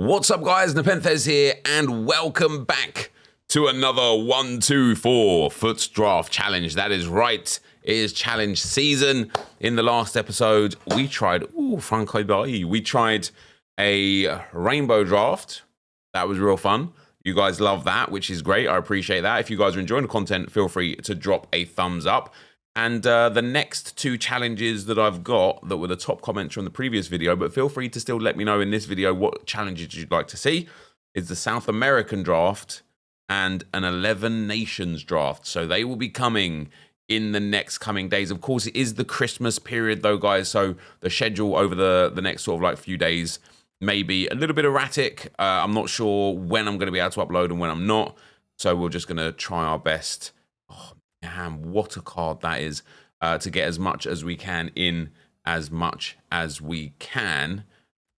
What's up, guys? NepentheZ here, and welcome back to another 1-2-4 FUT Draft Challenge. That is right, it is challenge season. In the last episode, we tried, we tried a rainbow draft. That was real fun. You guys love that, which is great. I appreciate that. If you guys are enjoying the content, feel free to drop a thumbs up. And the next two challenges that I've got that were the top comments from the previous video, but feel free to still let me know in this video what challenges you'd like to see, is the South American draft and an 11 nations draft. So they will be coming in the next coming days. Of course, it is the Christmas period though, guys. So the schedule over the next sort of like few days may be a little bit erratic. I'm not sure when I'm going to be able to upload and when I'm not. So we're just going to try our best. Man, what a card that is, to get as much as we can in as much as we can.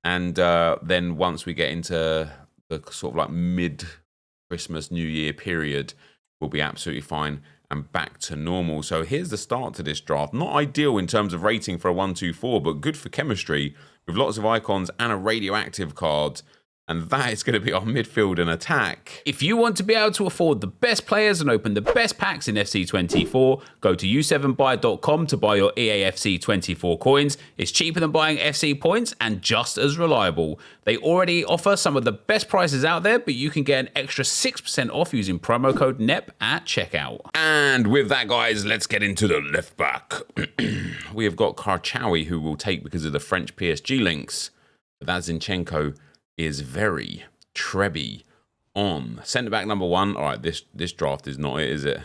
And then once we get into the sort of like mid-Christmas, New Year period, we'll be absolutely fine and back to normal. So here's the start to this draft. Not ideal in terms of rating for a 1-2-4, but good for chemistry with lots of icons and a radioactive card. And that is going to be our midfield and attack. If you want to be able to afford the best players and open the best packs in FC24, go to u7buy.com to buy your EAFC24 coins. It's cheaper than buying FC points and just as reliable. They already offer some of the best prices out there, but you can get an extra 6% off using promo code NEP at checkout. And with that, guys, let's get into the left back. We have got Karchawi, who we'll take because of the French PSG links. But that Zinchenko is very trebby on. Centre back number one. All right, this draft is not it, is it?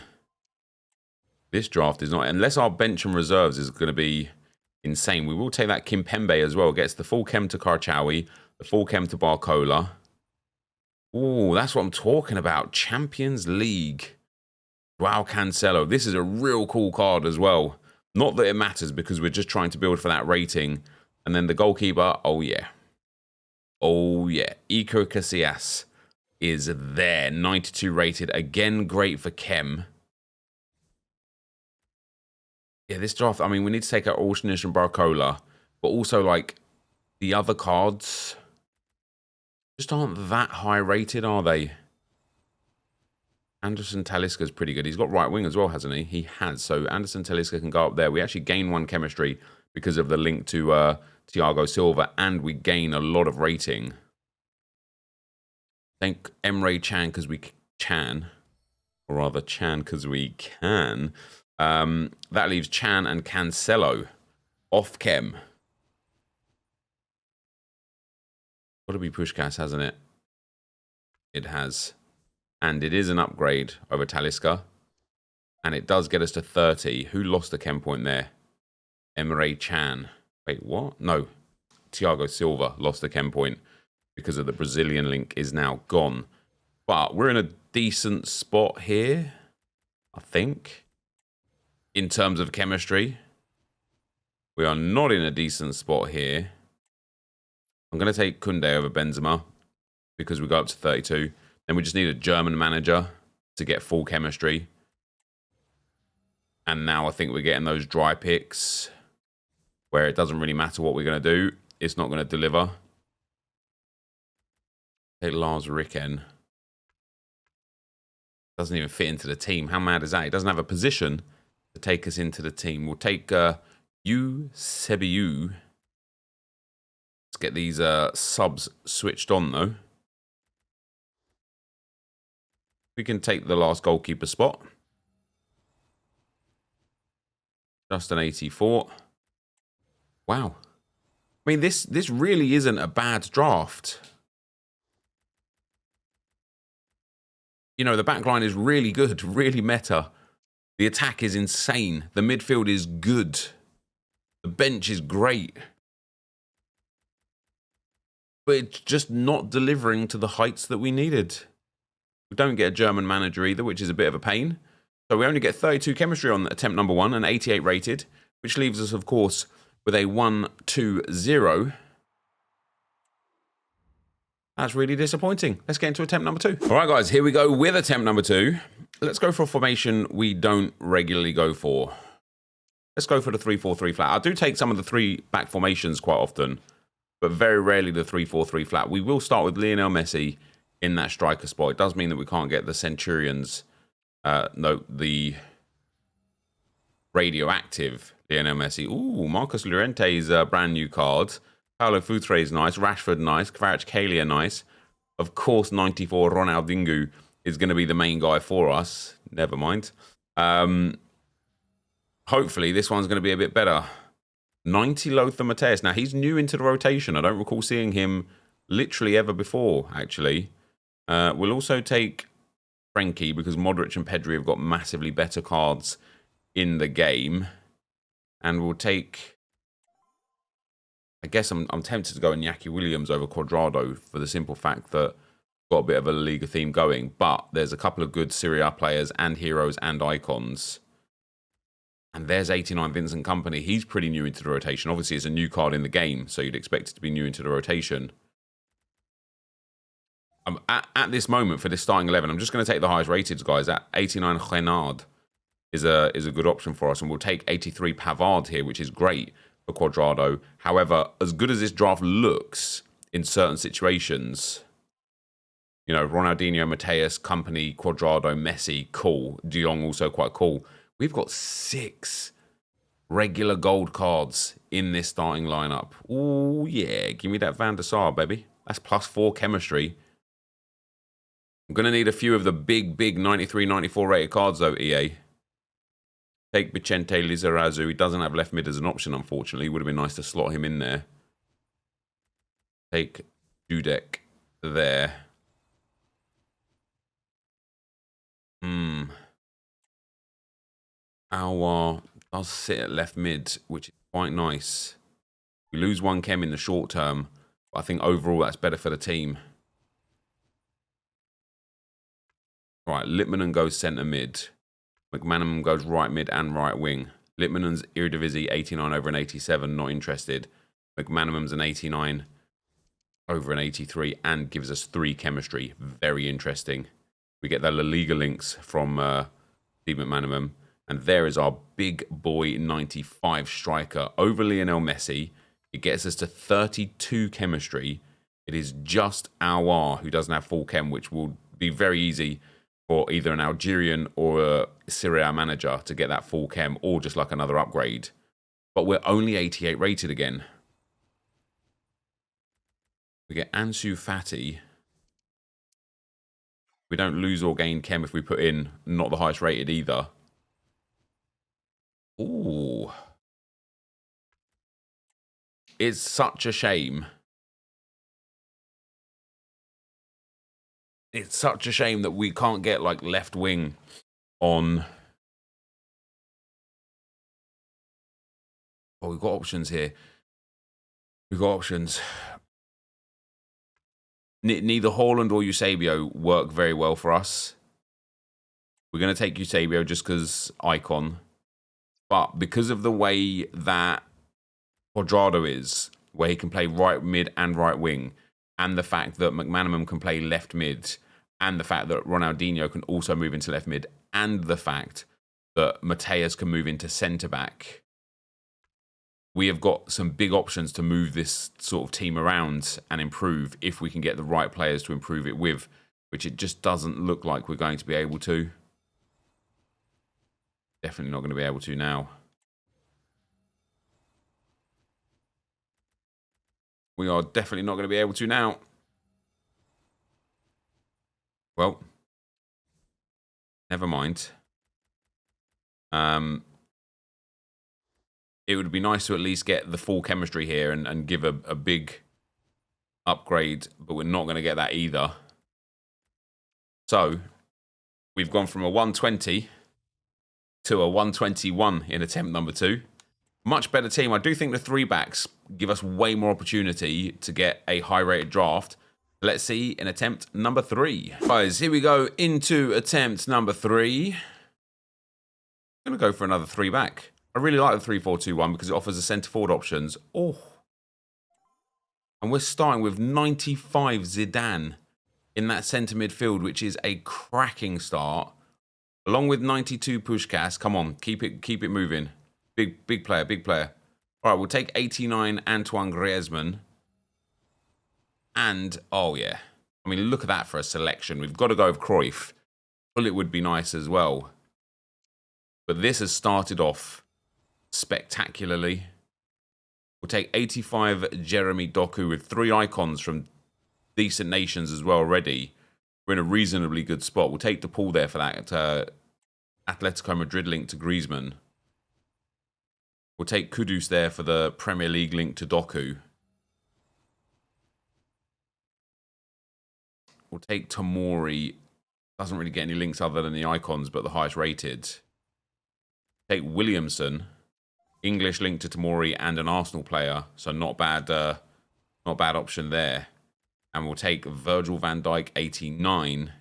This draft is not it. Unless our bench and reserves is going to be insane. We will take that Kimpembe as well. Gets the full chem to Karchawi, the full chem to Barcola. Oh, that's what I'm talking about. Champions League. Wow, Cancelo. This is a real cool card as well. Not that it matters because we're just trying to build for that rating. And then the goalkeeper, oh yeah. Oh, yeah. Iker Casillas is there. 92 rated. Again, great for chem. Yeah, this draft, I mean, we need to take out Orsenish and Barcola. But also, like, the other cards just aren't that high rated, are they? Anderson Talisca's pretty good. He's got right wing as well, hasn't he? He has. So Anderson Talisca can go up there. We actually gain one chemistry because of the link to Thiago Silva, and we gain a lot of rating. Thank Emre Can because we can, or rather Chan because we can. That leaves Chan and Cancelo off chem. Got to be Puskás, hasn't it? It has. And it is an upgrade over Talisca. And it does get us to 30. Who lost the chem point there? Emre Can. Wait, what? No. Thiago Silva lost the chem point because of the Brazilian link is now gone. But we're in a decent spot here, I think, in terms of chemistry. We are not in a decent spot here. I'm going to take Koundé over Benzema because we got up to 32. Then we just need a German manager to get full chemistry. And now I think we're getting those dry picks where it doesn't really matter what we're going to do. It's not going to deliver. Take Lars Ricken. Doesn't even fit into the team. How mad is that? He doesn't have a position to take us into the team. We'll take Eusebio. Let's get these subs switched on, though. We can take the last goalkeeper spot. Just an 84. Wow. I mean, this really isn't a bad draft. You know, the back line is really good, really meta. The attack is insane. The midfield is good. The bench is great. But it's just not delivering to the heights that we needed. We don't get a German manager either, which is a bit of a pain. So we only get 32 chemistry on attempt number one and 88 rated, which leaves us, of course, with a 1-2-0. That's really disappointing. Let's get into attempt number two. All right, guys, here we go with attempt number two. Let's go for a formation we don't regularly go for. Let's go for the 3-4-3 flat. I do take some of the three back formations quite often. but very rarely the 3-4-3 flat. We will start with Lionel Messi in that striker spot. It does mean that we can't get the Centurions, the radioactive Lionel Messi. Ooh, Marcus Llorente's brand new card. Paulo Futre is nice. Rashford nice. Kvaratskhelia nice. Of course, 94 Ronaldinho is going to be the main guy for us. Never mind. Hopefully, this one's going to be a bit better. 90 Lothar Matthäus. Now, he's new into the rotation. I don't recall seeing him literally ever before, actually. We'll also take Frenkie because Modric and Pedri have got massively better cards in the game. And we'll take... I guess I'm tempted to go Iñaki Williams over Cuadrado for the simple fact that got a bit of a La Liga theme going. But there's a couple of good Serie A players and heroes and icons. And there's 89 Vincent Kompany. He's pretty new into the rotation. Obviously, it's a new card in the game, so you'd expect it to be new into the rotation. At this moment, for this starting 11, I'm just going to take the highest rated guys. At 89 Renard is a good option for us. And we'll take 83 Pavard here, which is great for Cuadrado. However, as good as this draft looks in certain situations, you know, Ronaldinho, Matthäus, Kompany, Cuadrado, Messi, cool. De Jong also quite cool. We've got 6 regular gold cards in this starting lineup. Oh, yeah. Give me that Van der Sar, baby. That's +4 chemistry. I'm going to need a few of the big 93, 94 rated cards, though, EA. Take Vicente Lizarazu. He doesn't have left mid as an option, unfortunately. It would have been nice to slot him in there. Take Dudek there. Our does sit at left mid, which is quite nice. We lose 1 chem in the short term, but I think overall that's better for the team. All right, Litmanen goes centre mid. McManaman goes right mid and right wing. Litmanen's Eredivisie 89 over an 87, not interested. McManaman's an 89 over an 83 and gives us 3 chemistry. Very interesting. We get the La Liga links from Steve McManaman. And there is our big boy 95 striker over Lionel Messi. It gets us to 32 chemistry. It is just Aouar who doesn't have full chem, which will be very easy for either an Algerian or a Serie A manager to get that full chem or just like another upgrade. But we're only 88 rated again. We get Ansu Fati. We don't lose or gain chem if we put in not the highest rated either. Ooh. It's such a shame. It's such a shame that we can't get like left wing on. Oh, we've got options here. We've got options. Neither Haaland or Eusebio work very well for us. We're going to take Eusebio just because icon. But because of the way that Cuadrado is, where he can play right mid and right wing, and the fact that McManaman can play left mid, and the fact that Ronaldinho can also move into left mid, and the fact that Matthäus can move into centre back, we have got some big options to move this sort of team around and improve if we can get the right players to improve it with, which it just doesn't look like we're going to be able to. Definitely not going to be able to now. We are definitely not going to be able to now. Well, never mind. It would be nice to at least get the full chemistry here and give a big upgrade, but we're not going to get that either. So, we've gone from a 120 to a 121 in attempt number 2. Much better team. I do think the 3-backs give us way more opportunity to get a high-rated draft. Let's see in attempt number 3. Guys, here we go into attempt number 3. I'm going to go for another 3-back. I really like the 3-4-2-1 because it offers the centre-forward options. Oh. And we're starting with 95 Zidane in that centre midfield, which is a cracking start. Along with 92 Puskás. Come on, keep it moving. Big player. All right, we'll take 89 Antoine Griezmann. And, oh yeah, I mean, look at that for a selection. We've got to go with Cruyff. Bullet would be nice as well. But this has started off spectacularly. We'll take 85 Jeremy Doku with 3 icons from decent nations as well already. We're in a reasonably good spot. We'll take the pool there for that Atletico Madrid link to Griezmann. We'll take Kudus there for the Premier League link to Doku. We'll take Tomori. Doesn't really get any links other than the icons, but the highest rated. Take Williamson. English link to Tomori and an Arsenal player. So not bad option there. And we'll take Virgil van Dijk 89,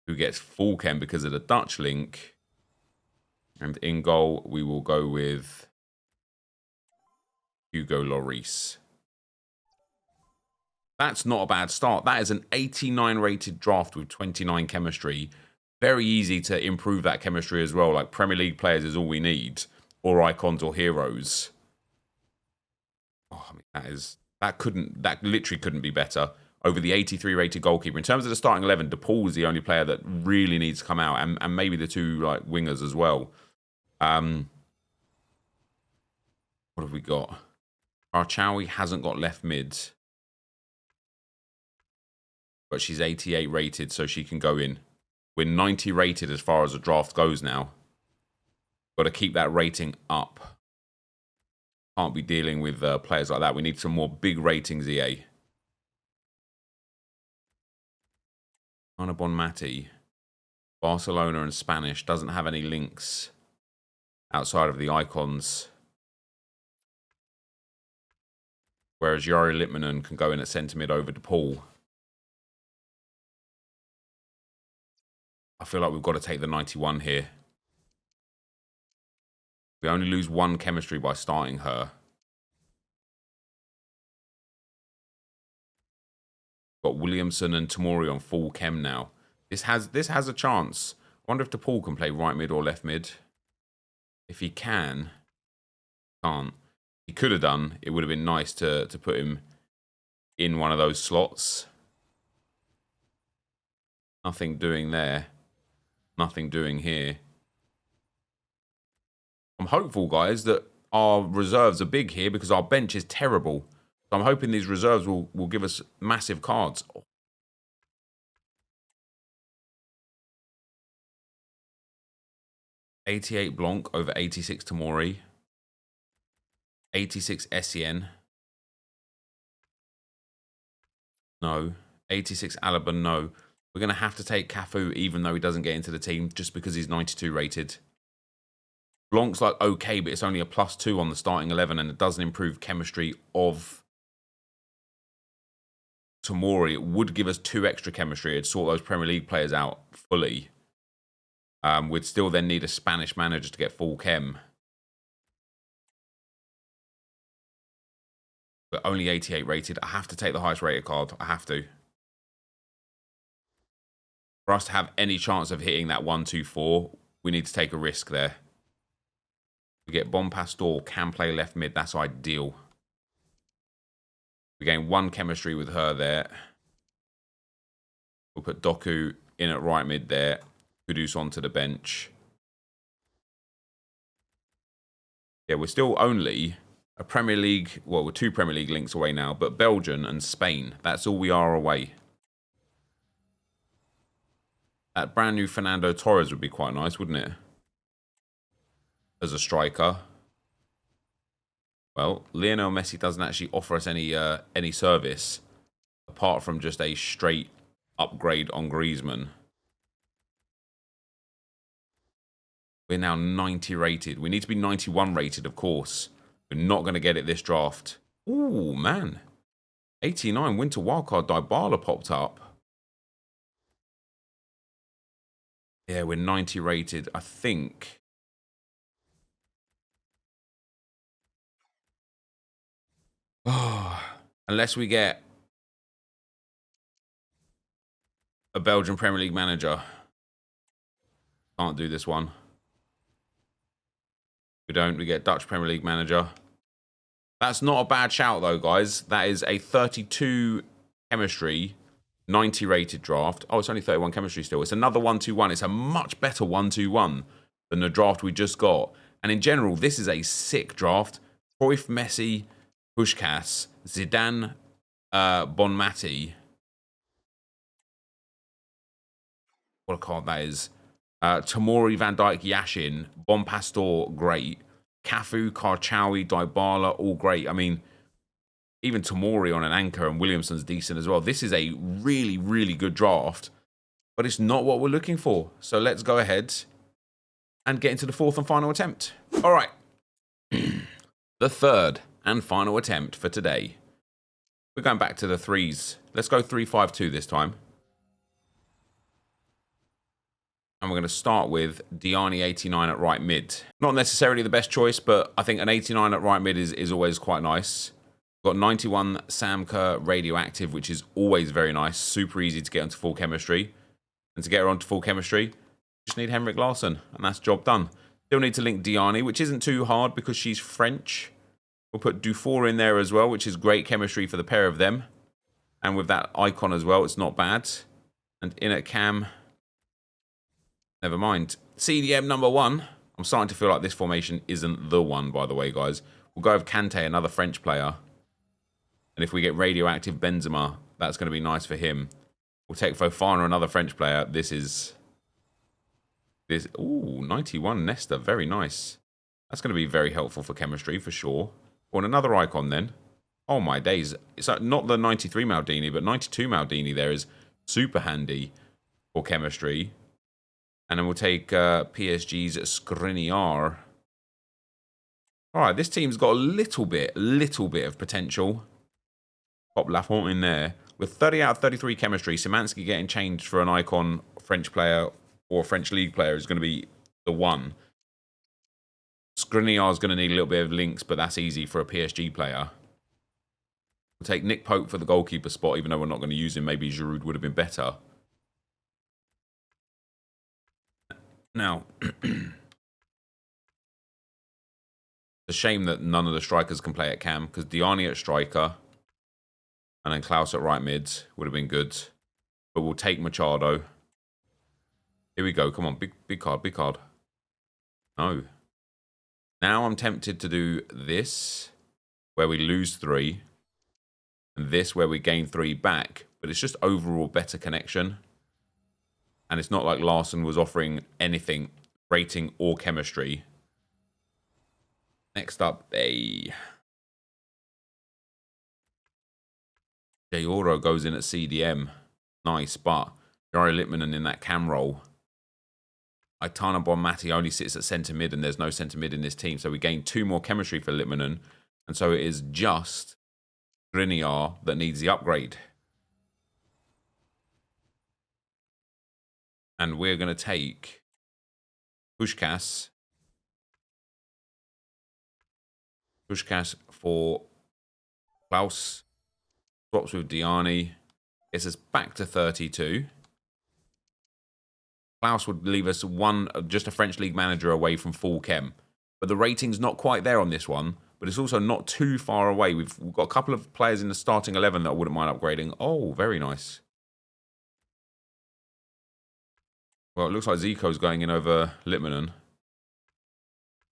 who gets full chem because of the Dutch link. And in goal, we will go with Hugo Lloris. That's not a bad start. That is an 89 rated draft with 29 chemistry. Very easy to improve that chemistry as well. Like Premier League players is all we need, or icons or heroes. Oh, I mean, that literally couldn't be better. Over the 83 rated goalkeeper. In terms of the starting 11, DePaul is the only player that really needs to come out, and maybe the 2 like wingers as well. What have we got? Archawi hasn't got left mid. But she's 88 rated, so she can go in. We're 90 rated as far as the draft goes now. Got to keep that rating up. Can't be dealing with players like that. We need some more big ratings, EA. Anna Bonmati. Barcelona and Spanish. Doesn't have any links outside of the icons. Whereas Jari Litmanen can go in at centre mid over DePaul. I feel like we've got to take the 91 here. We only lose 1 chemistry by starting her. Got Williamson and Tomori on full chem now. This has a chance. I wonder if DePaul can play right mid or left mid. If he can, can't. He could have done. It would have been nice to put him in one of those slots. Nothing doing there. Nothing doing here. I'm hopeful, guys, that our reserves are big here because our bench is terrible. So I'm hoping these reserves will give us massive cards. 88 Blanc over 86 Tomori. 86 Essien. No. 86 Alaba, no. We're going to have to take Cafu even though he doesn't get into the team just because he's 92 rated. Blanc's like okay, but it's only a +2 on the starting 11 and it doesn't improve chemistry of Tomori. It would give us 2 extra chemistry. It'd sort those Premier League players out fully. We'd still then need a Spanish manager to get full chem. But only 88 rated. I have to take the highest rated card. I have to. For us to have any chance of hitting that 1-2-4, we need to take a risk there. We get Bon Pastor, can play left mid. That's ideal. We gain 1 chemistry with her there. We'll put Doku in at right mid there. Kudus onto the bench. Yeah, we're still only a Premier League... Well, we're 2 Premier League links away now, but Belgium and Spain. That's all we are away. That brand new Fernando Torres would be quite nice, wouldn't it? As a striker. Well, Lionel Messi doesn't actually offer us any service apart from just a straight upgrade on Griezmann. We're now 90 rated. We need to be 91 rated, of course. We're not going to get it this draft. Ooh, man. 89 Winter Wildcard Dybala popped up. Yeah, we're 90 rated, I think. Oh, unless we get a Belgian Premier League manager. Can't do this one. We don't. We get Dutch Premier League manager. That's not a bad shout, though, guys. That is a 32 chemistry, 90 rated draft. Oh, it's only 31 chemistry still. It's another 1-2-1. It's a much better 1-2-1 than the draft we just got. And in general, this is a sick draft. Cruyff, Messi, Puskás, Zidane, Bonmati. What a card that is. Tomori, Van Dijk, Yashin, Bon Pastor, great. Cafu, Karchawi, Dybala, all great. I mean, even Tomori on an anchor and Williamson's decent as well. This is a really, really good draft, but it's not what we're looking for. So let's go ahead and get into the fourth and final attempt. All right. The third and final attempt for today. We're going back to the threes. Let's go 3-5-2 this time. And we're going to start with Diani 89 at right mid. Not necessarily the best choice, but I think an 89 at right mid is always quite nice. We've got 91 Sam Kerr Radioactive, which is always very nice. Super easy to get onto full chemistry. And to get her onto full chemistry, just need Henrik Larsson, and that's job done. Still need to link Diani, which isn't too hard because she's French. We'll put Dufour in there as well, which is great chemistry for the pair of them. And with that icon as well, it's not bad. And in at Cam... Never mind. CDM number 1. I'm starting to feel like this formation isn't the one, by the way, guys. We'll go with Kante, another French player. And if we get radioactive Benzema, that's going to be nice for him. We'll take Fofana, another French player. This is... Ooh, 91 Nesta. Very nice. That's going to be very helpful for chemistry, for sure. Want another icon, then. Oh, my days. It's not the 93 Maldini, but 92 Maldini there is super handy for chemistry. And then we'll take PSG's Skriniar. All right, this team's got a little bit of potential. Pop Lafont in there. With 30 out of 33 chemistry, Szymanski getting changed for an icon French player or French league player is going to be the one. Skriniar is going to need a little bit of links, but that's easy for a PSG player. We'll take Nick Pope for the goalkeeper spot, even though we're not going to use him. Maybe Giroud would have been better. Now, it's a shame that none of the strikers can play at cam, because Diani at striker and then Klaus at right mid would have been good. But we'll take Machado. Here we go. Come on, big card, big card. No. Now I'm tempted to do this, where we lose 3, and this, where we gain 3 back. But it's just overall better connection. And it's not like Larsson was offering anything, rating or chemistry. Next up, Jayoro goes in at CDM. Nice, but Jari Litmanen in that cam role. Aitana Bonmati only sits at centre mid, and there's no centre mid in this team. So we gain 2 more chemistry for Litmanen. And so it is just Skriniar that needs the upgrade. And we're going to take Puskás. Puskás for Klaus. Swaps with Diani. Gets us back to 32. Klaus would leave us just a French league manager away from full chem. But the rating's not quite there on this one. But it's also not too far away. We've got a couple of players in the starting 11 that I wouldn't mind upgrading. Oh, very nice. Well, it looks like Zico's going in over Litmanen.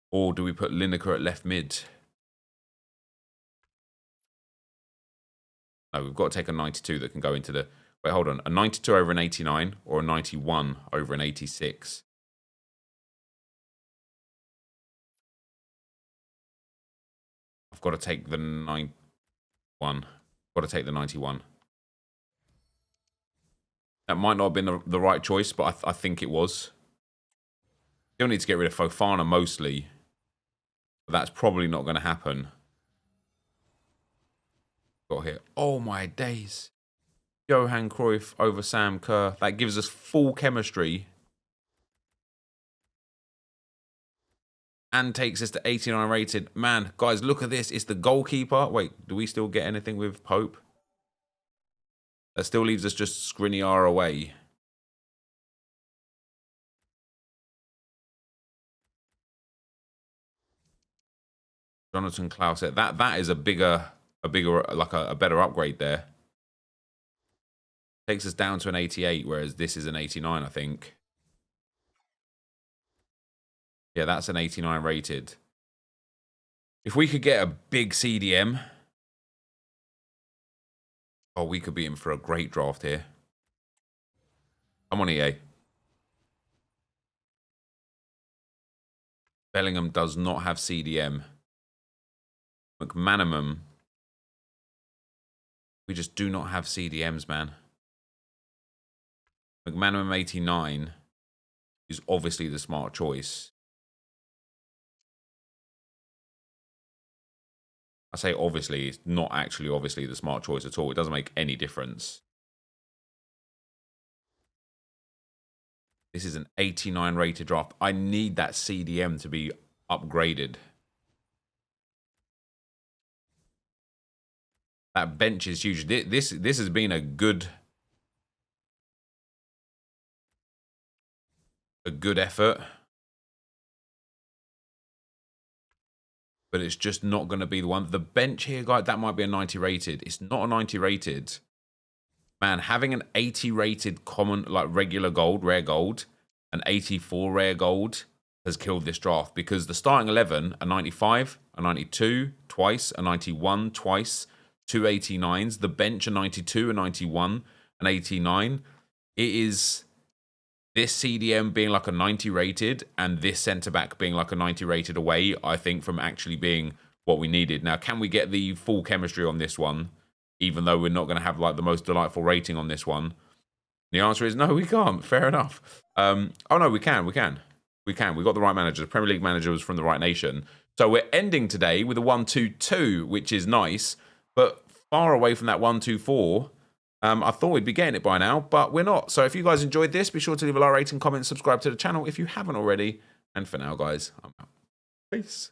Or do we put Lineker at left mid? No, we've got to take a 92 that can go into the... Wait, hold on. A 92 over an 89 or a 91 over an 86? I've got to take the 91. Got to take the 91. That might not have been the right choice, but I think it was. Still need to get rid of Fofana mostly. But that's probably not going to happen. Got here. Oh my days. Johan Cruyff over Sam Kerr. That gives us full chemistry. And takes us to 89 rated. Man, guys, look at this. It's the goalkeeper. Wait, do we still get anything with Pope? That still leaves us just Skriniar away. Jonathan Klaus. That is a better upgrade there. Takes us down to an 88, whereas this is an 89, I think. Yeah, that's an 89 rated. If we could get a big CDM, oh, we could be in for a great draft here. Come on, EA. Bellingham does not have CDM. McManaman. We just do not have CDMs, man. McManaman 89 is obviously the smart choice. I say obviously, it's not actually obviously the smart choice at all. It doesn't make any difference. This is an 89 rated draft. I need that CDM to be upgraded. That bench is huge. This has been a good effort. But it's just not going to be the one. The bench here, guys, that might be a 90 rated. It's not a 90 rated. Man, having an 80 rated common, like regular gold, rare gold, an 84 rare gold has killed this draft because the starting 11, a 95, a 92, twice, a 91, twice, two 89s, the bench, a 92, a 91, an 89. It is this CDM being like a 90 rated and this centre-back being like a 90 rated away, I think, from actually being what we needed. Now, can we get the full chemistry on this one, even though we're not going to have like the most delightful rating on this one? The answer is no, we can't. Fair enough. Oh, no, we can. We got the right manager. The Premier League manager was from the right nation. So we're ending today with a 1-2-2, which is nice, but far away from that 1-2-4. I thought we'd be getting it by now, but we're not. So if you guys enjoyed this, be sure to leave a like, rating, comment, subscribe to the channel if you haven't already. And for now, guys, I'm out. Peace.